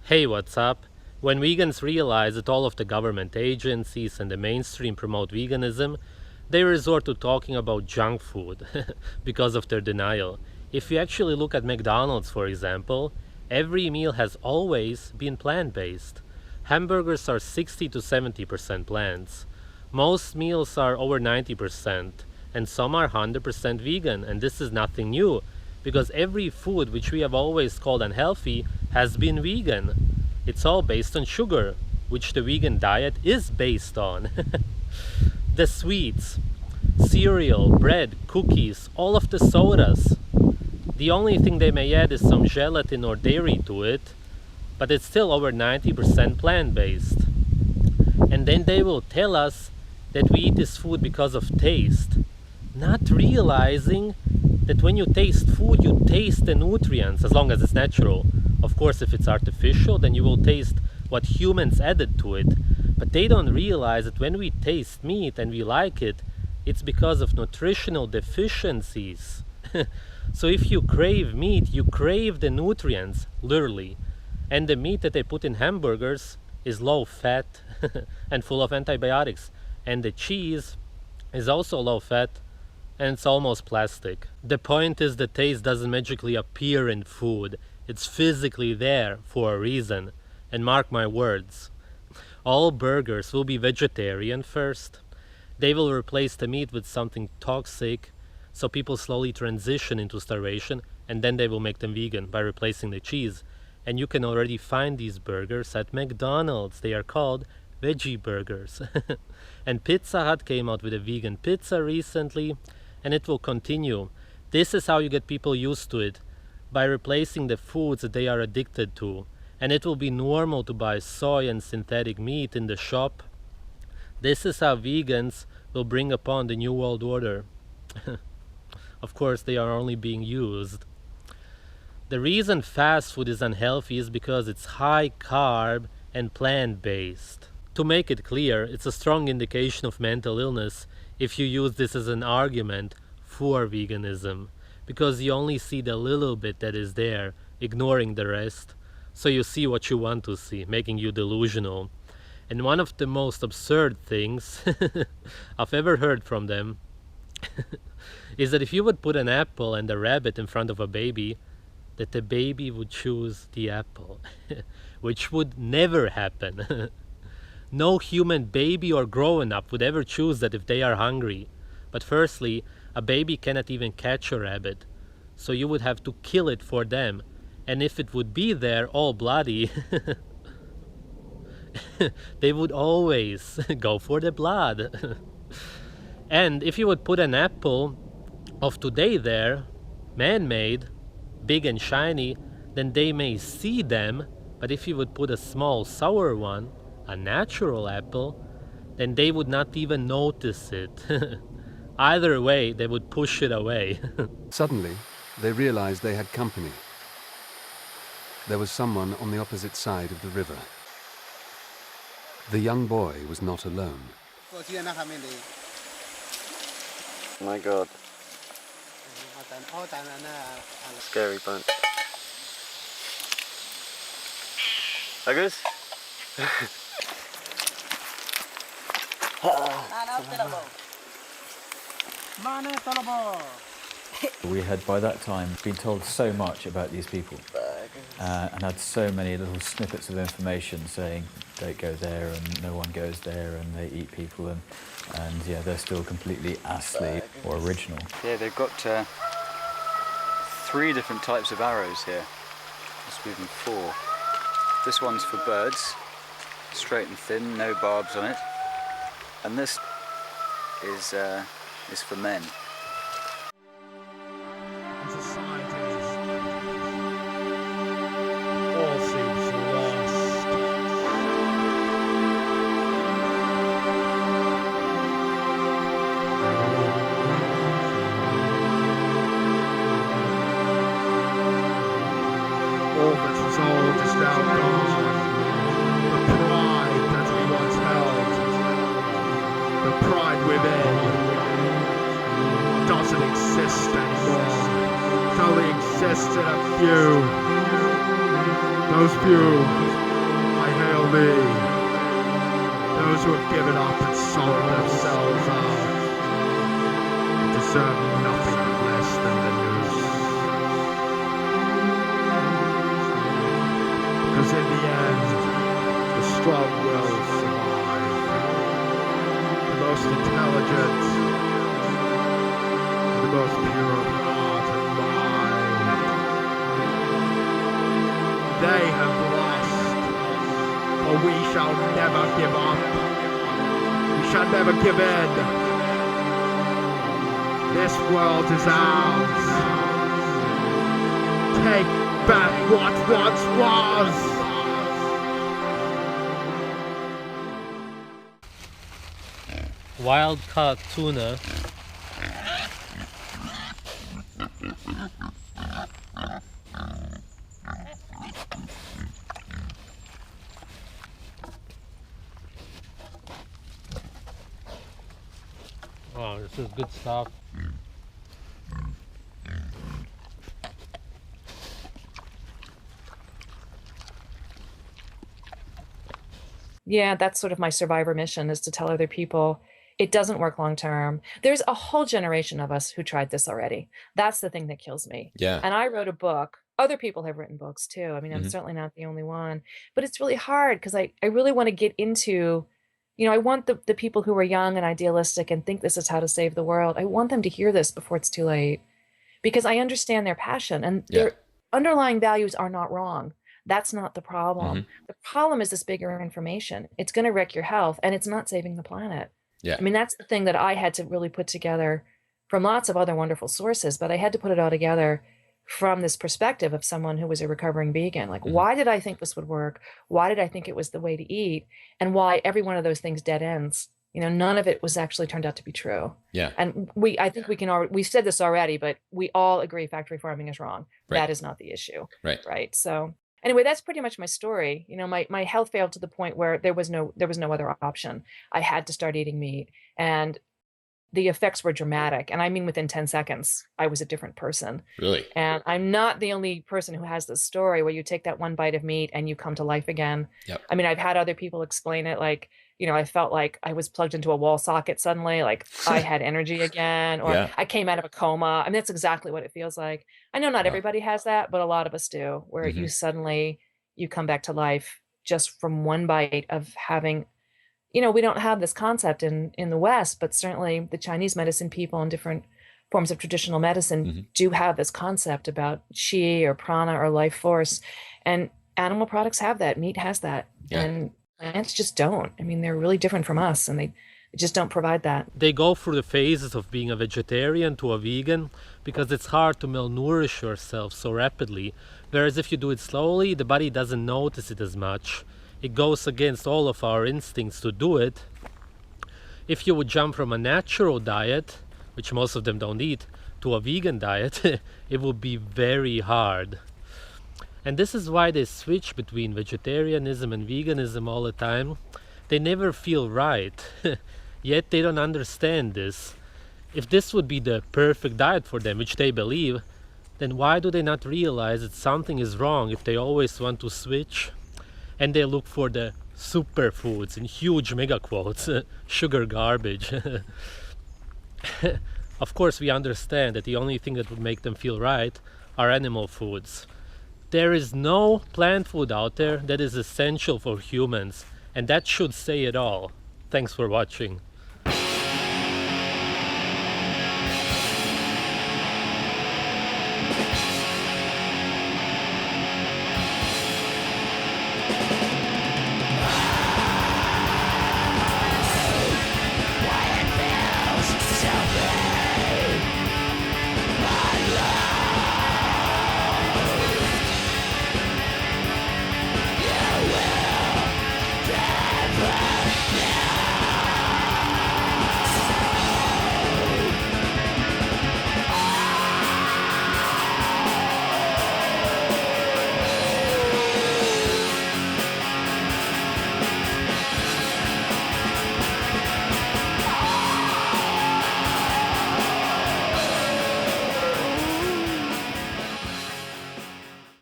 Hey, what's up? When vegans realize that all of the government agencies and the mainstream promote veganism, they resort to talking about junk food because of their denial. If you actually look at McDonald's, for example, every meal has always been plant-based. Hamburgers are 60 to 70% plants. Most meals are over 90%, and some are 100% vegan, and this is nothing new because every food which we have always called unhealthy has been vegan. It's all based on sugar, which the vegan diet is based on. The sweets, cereal, bread, cookies, all of the sodas. The only thing they may add is some gelatin or dairy to it, but it's still over 90% plant-based. And then they will tell us that we eat this food because of taste, not realizing that when you taste food, you taste the nutrients, as long as it's natural. Of course, if it's artificial, then you will taste what humans added to it. But they don't realize that when we taste meat and we like it, it's because of nutritional deficiencies. So if you crave meat, you crave the nutrients, literally. And the meat that they put in hamburgers is low fat and full of antibiotics. And the cheese is also low fat and it's almost plastic. The point is the taste doesn't magically appear in food. It's physically there for a reason. And mark my words, all burgers will be vegetarian first. They will replace the meat with something toxic, so people slowly transition into starvation, and then they will make them vegan by replacing the cheese. And you can already find these burgers at McDonald's. They are called veggie burgers. And Pizza Hut came out with a vegan pizza recently, and it will continue. This is how you get people used to it, by replacing the foods that they are addicted to. And it will be normal to buy soy and synthetic meat in the shop. This is how vegans will bring upon the New World Order. Of course, they are only being used. The reason fast food is unhealthy is because it's high carb and plant-based. To make it clear, it's a strong indication of mental illness if you use this as an argument for veganism, because you only see the little bit that is there, ignoring the rest. So you see what you want to see, making you delusional. And one of the most absurd things I've ever heard from them is that if you would put an apple and a rabbit in front of a baby, that the baby would choose the apple, which would never happen. No human baby or grown up would ever choose that if they are hungry. But firstly, a baby cannot even catch a rabbit, so you would have to kill it for them. And if it would be there all bloody, they would always go for the blood. And if you would put an apple of today there, man-made, big and shiny, then they may see them. But if you would put a small sour one, a natural apple, then they would not even notice it. Either way, they would push it away. Suddenly, they realized they had company. There was someone on the opposite side of the river. The young boy was not alone. My God. Scary bunch. Agus? We had by that time been told so much about these people and had so many little snippets of information saying don't go there and no one goes there and they eat people and yeah, they're still completely asleep or original. Yeah, they've got 3 different types of arrows here. Must be even 4. This one's for birds, straight and thin, no barbs on it. And this is for men. All seems lost. All this was all just outgone. The pride that we once held. The pride within. me, those who have given up and sold themselves out deserve nothing less than the noose. Because in the end, the strong will survive. The most intelligent, the most pure of heart and mind. They have lost, but we shall never give up. We shall never give in. This world is ours. Take back what once was. Wild caught tuna. Oh, this is good stuff. Yeah, that's sort of my survivor mission, is to tell other people it doesn't work long term. There's a whole generation of us who tried this already. That's the thing that kills me. Yeah. And I wrote a book. Other people have written books too. I mean, I'm certainly not the only one. But it's really hard because I really want to get into, I want the people who are young and idealistic and think this is how to save the world. I want them to hear this before it's too late, because I understand their passion and their underlying values are not wrong. That's not the problem. The problem is this bigger information. It's going to wreck your health and it's not saving the planet. Yeah. I mean, that's the thing that I had to really put together from lots of other wonderful sources, but I had to put it all together from this perspective of someone who was a recovering vegan. Like, why did I think this would work? Why did I think it was the way to eat? And why every one of those things dead ends? None of it was actually turned out to be true. Yeah. And I think we've said this already, but we all agree factory farming is wrong. Right. That is not the issue. Right. So anyway, that's pretty much my story. My health failed to the point where there was no other option. I had to start eating meat, and the effects were dramatic. And I mean, within 10 seconds, I was a different person. Really? And I'm not the only person who has this story where you take that one bite of meat and you come to life again. Yep. I mean, I've had other people explain it like, I felt like I was plugged into a wall socket suddenly, like I had energy again, or I came out of a coma. I mean, that's exactly what it feels like. I know not everybody has that, but a lot of us do, where you suddenly, you come back to life just from one bite of having, we don't have this concept in the West, but certainly the Chinese medicine people and different forms of traditional medicine do have this concept about qi or prana or life force. And animal products have that. Meat has that. Yeah. And plants just don't. I mean, they're really different from us, and they just don't provide that. They go through the phases of being a vegetarian to a vegan because it's hard to malnourish yourself so rapidly. Whereas if you do it slowly, the body doesn't notice it as much. It goes against all of our instincts to do it. If you would jump from a natural diet, which most of them don't eat, to a vegan diet, it would be very hard. And this is why they switch between vegetarianism and veganism all the time. They never feel right, yet they don't understand this. If this would be the perfect diet for them, which they believe, then why do they not realize that something is wrong if they always want to switch? And they look for the superfoods in huge mega quotes, sugar garbage. Of course, we understand that the only thing that would make them feel right are animal foods. There is no plant food out there that is essential for humans, and that should say it all. Thanks for watching.